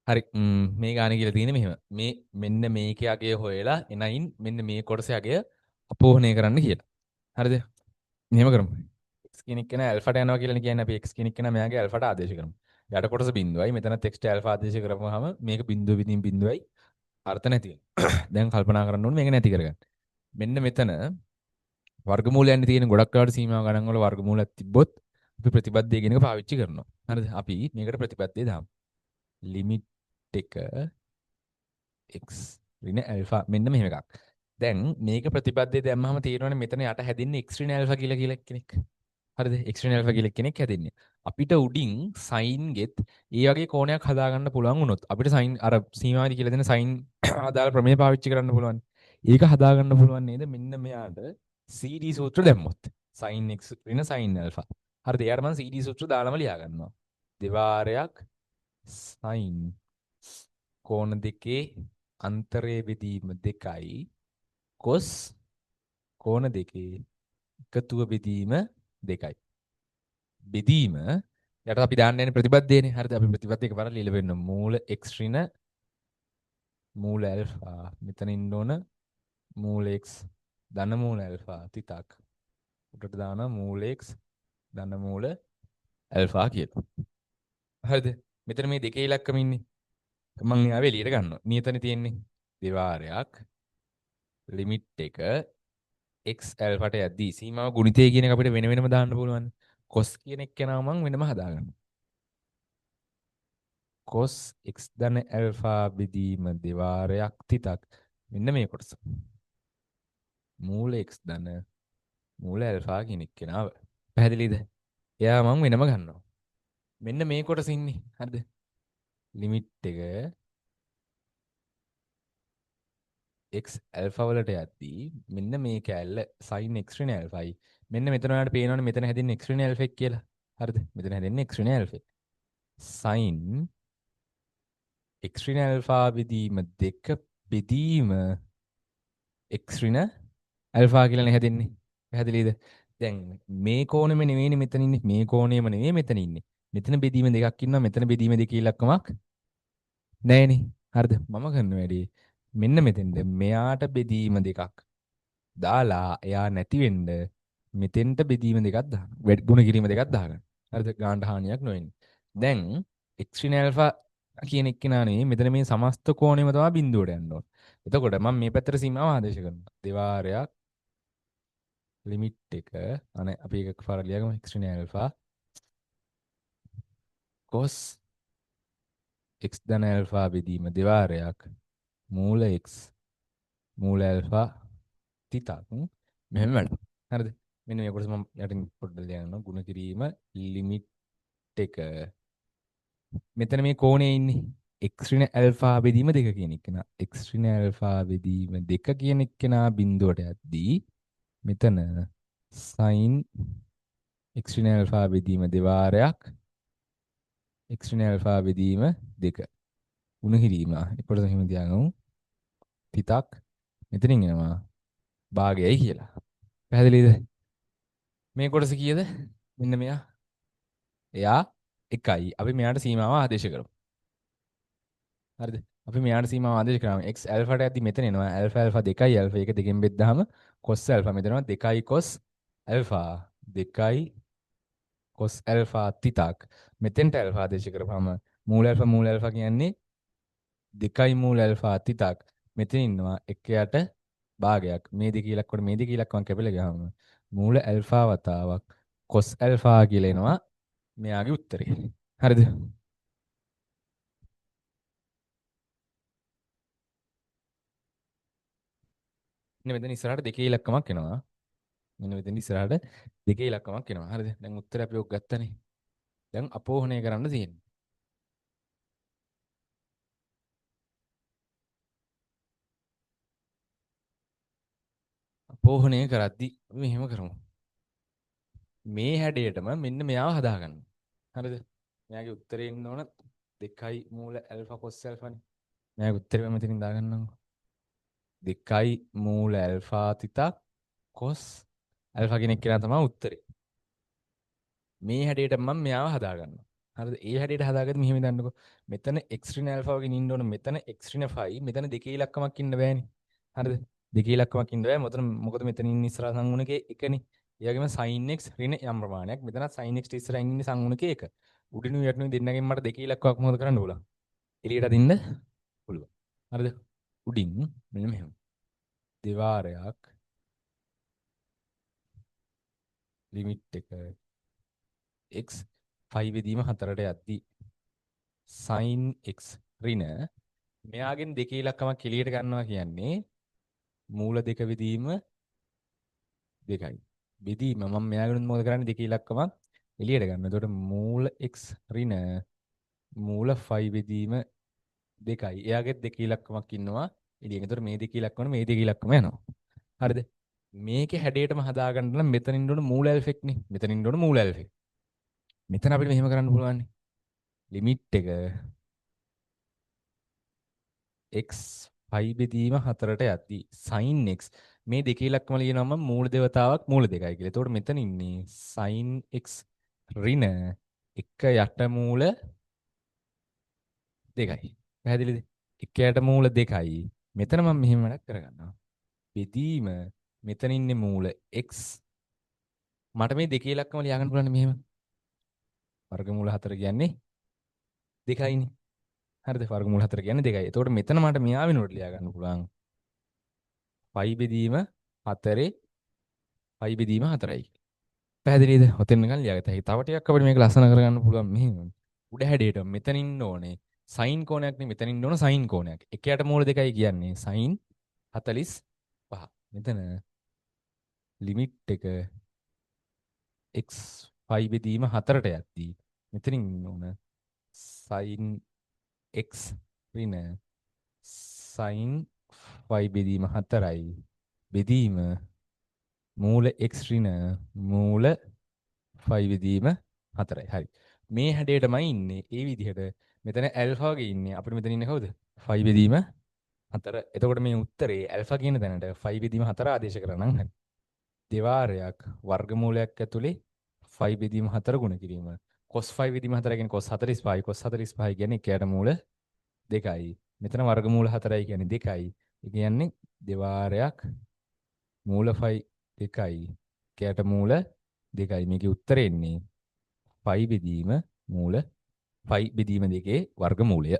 හරි මේ ගාන කියලා තියෙන්නේ මෙහෙම. මේ මෙන්න මේකේ අගය හොයලා එනයින් මෙන්න මේ කොටසේ අගය අපෝහණය කරන්න කියලා. හරිද? මෙහෙම කරමු. x කියන එක නා ඇල්ෆාට යනවා කියලා කියන්නේ අපි x කියන එක නා මෙයාගේ ඇල්ෆාට ආදේශ කරමු. යට කොටස බිඳුවයි. මෙතනත් x ට ඇල්ෆා ආදේශ කරපුවාම මේක බිඳුව විදිහින් බිඳුවයි අර්ථ නැති වෙනවා. දැන් කල්පනා කරන්න ඕනේ මේක නැති කරගන්න. මෙන්න මෙතන වර්ගමූලයන් තියෙන ගොඩක් වෙලාවට සීමා ගණන් වල වර්ගමූලයක් තිබ්බොත් අපි ප්‍රතිපත්තිය කියන එක පාවිච්චි කරනවා. හරිද? අපි මේකට ප්‍රතිපත්තිය දාමු. ලිමිට් එක x ඍණ ඇල්ෆා මෙන්න මෙහෙම එකක්. දැන් මේක ප්‍රතිපත්තිය දැම්මම තේරෙනවනේ මෙතන යට හැදින්නේ x ඍණ ඇල්ෆා කියලා කෙනෙක්. හරිද? x ඍණ ඇල්ෆා කියලා කෙනෙක් හැදින්නේ. අපිට උඩින් sin ගෙත් ඒ වගේ කෝණයක් හදාගන්න පුළුවන් වුණොත් අපිට sin අර සීමාවේදී කියලා දෙන sin ආදාළ ප්‍රමේය පාවිච්චි කරන්න පුළුවන්. ඒක හදාගන්න පුළුවන් නේද? මෙන්න මෙයාට CD සූත්‍ර දැම්මොත්. sin x ඍණ sin ඇල්ෆා. හරිද? එයාට මම CD සූත්‍ර දාලාම ලියා ගන්නවා. දෙවාරයක් sin කෝණ දෙකේ අන්තරයේ බෙදීම 2යි cos කෝණ දෙකේ එකතුව බෙදීම 2යි. බෙදීම යට අපි දාන්න යන්නේ ප්‍රතිපදයනේ. හරිද? අපි ප්‍රතිපදයක බලලා ලියලා වෙන්න මූල x ඍණ මූල ඇල්ෆා මෙතන ඉන්න ඕන මූල x ධන මූල ඇල්ෆා තිතක්. උඩට දාන මූල x ධන මූල ඇල්ෆා කියලා. හරිද? මෙතන මේ දෙකේ ඉලක්කම ඉන්නේ. මම ආවේ එළියට ගන්නවා. නියතනේ තියෙන්නේ. දෙවාරයක් ලිමිට් එක x ඇල්ෆාට යද්දී සීමාව ගුණිතය කියන එක අපිට වෙන වෙනම දාන්න පුළුවන්. cos කියන එක යනවා මම වෙනම හදාගන්නවා. cos x ධන ඇල්ෆා බෙදීම දෙවාරයක් තිතක් මෙන්න මේ කොටස. මූල x ධන මූල ඇල්ෆා කියන එක කෙනාව. පැහැදිලිද? එයා මම වෙනම ගන්නවා. මෙන්න මේ කොටස ඉන්නේ. හරිද? ලිමිට් එක x ඇල්ෆා වලට යද්දී මෙන්න මේ කැල්ල sin x ඍණ ඇල්ෆායි. මෙන්න මෙතන ඔයාලට පේනවනේ මෙතන හැදෙන්නේ x ඍණ ඇල්ෆා කියලා. හරිද? මෙතන හැදෙන්නේ x ඍණ ඇල්ෆා. sin x ඍණ ඇල්ෆා බෙදීම 2 බෙදීම x ඍණ ඇල්ෆා කියලානේ හැදෙන්නේ. පැහැදිලිද? දැන් මේ කෝණෙම නෙවෙයිනේ මෙතන ඉන්නේ. මේ කෝණයම නෙවෙයි මෙතන ඉන්නේ. මෙතන බෙදීම දෙකක් ඉන්නවා. මෙතන බෙදීම දෙකේ ඉලක්කමක් නැහැනේ. හරිද? මම කරන වැඩේ මෙන්න මෙතෙන්ද මෙයාට බෙදීම දෙකක් දාලා එයා නැති වෙන්න මෙතෙන්ට බෙදීම දෙකක් දාන්න. ගුණ කිරීම දෙකක් දාගන්න. හරිද? ගාණ්ඩ හානියක් නොවෙන්නේ. දැන් x ඍණ ඇල්ෆා කියන එක්කෙනා නෙවෙයි මෙතන මේ සමස්ත කෝණයම තමයි බිඳුවට යන්න ඕන. එතකොට මම මේ පැත්තට සීමාව ආදේශ කරනවා. දෙවාරයක් ලිමිට් එක අනේ අපි එකක් පාර ලියගමු x ඍණ ඇල්ෆා cos x ධන ඇල්ෆා බෙදීම දෙවාරයක් මූල x මූල ඇල්ෆා තිතක් මෙහෙම වැඩ. හරිද? මෙන්න මේ කොටස මම යටින් පොඩ්ඩක් ලියනවා. ගුණ කිරීම ලිමිට් එක මෙතන මේ කෝණේ ඉන්නේ x ඍණ ඇල්ෆා බෙදීම 2 කියන එක නා x ඍණ ඇල්ෆා බෙදීම 2 කියන එක නා බිඳුවට යද්දී මෙතන sin x ඍණ ඇල්ෆා බෙදීම දෙවාරයක් x ඍණ ඇල්ෆා බෙදීම 2 ගුණ කිරීම එපොඩ එහෙම තියාගමු තිතක් මෙතනින් එනවා භාගයයි කියලා. පැහැදිලිද? මේ කොටස කීයද? මෙන්න මෙයා. එයා 1යි. අපි මෙයාට සීමාව ආදේශ කරමු. හරිද? අපි මෙයාට සීමාව ආදේශ කරාම x ඇල්ෆාට යද්දි මෙතන එනවා ඇල්ෆා ඇල්ෆා 2යි ඇල්ෆා එක දෙකෙන් බෙද්දාම cos ඇල්ෆා මෙතන එනවා 2යි cos ඇල්ෆා 2යි cos ඇල්ෆා තිතක් මෙතෙන්ට ඇල්ෆා ආදේශ කරපුවාම මූල ඇල්ෆා කියන්නේ 2යි මූල ඇල්ෆා තිතක් මෙතන ඉන්නවා 1යට භාගයක් මේ දෙක ඉලක්කවල මේ දෙක ඉලක්කම් කැපිලා ගියාම මූල ඇල්ෆා වතාවක් cos ඇල්ෆා කියලා එනවා මෙයාගේ උත්තරේ. හරිද? මෙන්න මෙතන ඉස්සරහට දෙකේ ඉලක්කමක් එනවා. මෙන්න මෙතන ඉස්සරහට දෙකේ ඉලක්කමක් එනවා. හරිද? දැන් උත්තරය අපි ඔක් ගත්තනේ. දැන් අපෝහණය කරන්න තියෙන්නේ. අපෝහණය කරද්දි අපි මෙහෙම කරමු. මේ හැඩයටම මෙන්න මෙයාව හදාගන්න. හරිද? මෙයාගේ උත්තරේ ඉන්න ඕන 2යි මූල ඇල්ෆා cos ඇල්ෆානේ. මෙයාගේ උත්තරේ මම මෙතනින් දාගන්නම්. 2යි මූල ඇල්ෆා තිතක් cos ඇල්ෆා කෙනෙක් කියලා තමයි උත්තරේ. මේ හැඩයට මම මෙයාව හදාගන්නවා. හරිද? ඒ හැඩයට හදාගත්ත මෙහෙම දන්නකො. මෙතන x ඍණ ඇල්ෆා වගේ ඉන්න ඕන. මෙතන x ඍණ ෆයි. මෙතන දෙකේ ඉලක්කමක් ඉන්න බෑනේ. හරිද? දෙකේ ඉලක්කමක් ඉන්න බෑ. මොකද මෙතන ඉන්න ඉස්සරහ සංගුණකේ එකනේ. ඒ වගේම sin x ඍණ යම් ප්‍රමාණයක්. මෙතන sin x ඉස්සරහින් ඉන්නේ සංගුණකේ එක. උඩිනුයි යටිනුයි දෙන්නගෙන් මට දෙකේ ඉලක්කමක් මොකද කරන්න පුළුවන්? එළියට අදින්න පුළුවන්. හරිද? උඩින් මෙන්න මෙහෙම. දෙවාරයක් ලිමිට් එක x 5 වෙදීම 4ට යද්දී sin x ඍණ මෙයාගෙන් දෙකේ ඉලක්කමක් එළියට ගන්නවා කියන්නේ මූල දෙක විදීම දෙකයි. බෙදීම මම මෙයාගෙන් මොකද කරන්නේ දෙකේ ඉලක්කමක් එළියට ගන්න. එතකොට මූල x ඍණ මූල 5 විදීම දෙකයි. එයාගෙත් දෙකේ ඉලක්කමක් ඉන්නවා එළියෙන්. එතකොට මේ දෙකේ ඉලක්කම මේ දෙකේ ඉලක්කම යනවා. හරිද? මේකේ හැඩයටම හදාගන්න නම් මෙතන ඉන්න ඕන මූල ඇල්ෆෙක් නේ. මෙතන ඉන්න ඕන මූල ඇල්ෆෙක්. මෙතන අපිට මෙහෙම කරන්න පුළුවන් නේ. ලිමිට් එක x 5 බෙදීම 4ට යද්දී sin x මේ දෙකේ ඉලක්කම ලියනවා මම මූල දෙවතාවක් මූල දෙකයි කියලා. එතකොට මෙතන ඉන්නේ sin x ඍණ එක යට මූල දෙකයි. පැහැදිලිද? එක යට මූල දෙකයි. මෙතන මම මෙහෙම වැඩක් කරගන්නවා. බෙදීම මෙතන ඉන්නේ මූල x මට මේ දෙකේ ඉලක්කම ලියා ගන්න පුළුවන් මෙහෙම. වර්ගමූල 4 කියන්නේ දෙකයිනේ. හරිද? වර්ගමූල 4 කියන්නේ දෙකයි. එතකොට මෙතන මට මෙයා වෙනුවට ලියා ගන්න පුළුවන්. 5 බෙදීම 4 5 බෙදීම 4යි. පැහැදිලිද? ඔතෙන් නිකන් ලියාගත්තා. තව ටිකක් අපිට මේක ලස්සන කරගන්න පුළුවන් මෙහෙම. උඩ හැඩයට මෙතන ඉන්න ඕනේ sin කෝණයක් නේ මෙතන ඉන්න ඕන sin කෝණයක්. එකයට මූල දෙකයි කියන්නේ sin 45. මෙතන ලිමිට් එක x 5 බෙදීම 4ට යද්දී මෙතනින් ඉන්න ඕන sin x ඍණ sin 5 බෙදීම 4යි බෙදීම මූල x ඍණ මූල 5 බෙදීම 4යි. හරි. මේ හැඩයටමයි ඉන්නේ. ඒ විදිහට මෙතන ඇල්ෆා වගේ ඉන්නේ. අපිට මෙතන ඉන්නේ කවුද? 5 බෙදීම 4. එතකොට මේ උත්තරේ ඇල්ෆා කියන තැනට 5 බෙදීම 4 ආදේශ කරා නම් හරි. දෙවාරයක් වර්ගමූලයක් ඇතුලේ 5 බෙදීම 4 ගුණ කිරීම. cos 5 බෙදීම 4 කියන්නේ cos 45. cos 45 කියන්නේ එකයට මූල 2යි. මෙතන වර්ගමූල 4යි කියන්නේ 2යි. ඒ කියන්නේ දෙවාරයක් මූල 5 2යි. එකයට මූල 2යි. මේකේ උත්තරේ එන්නේ 5 බෙදීම මූල 5 බෙදීම 2 වර්ගමූලය.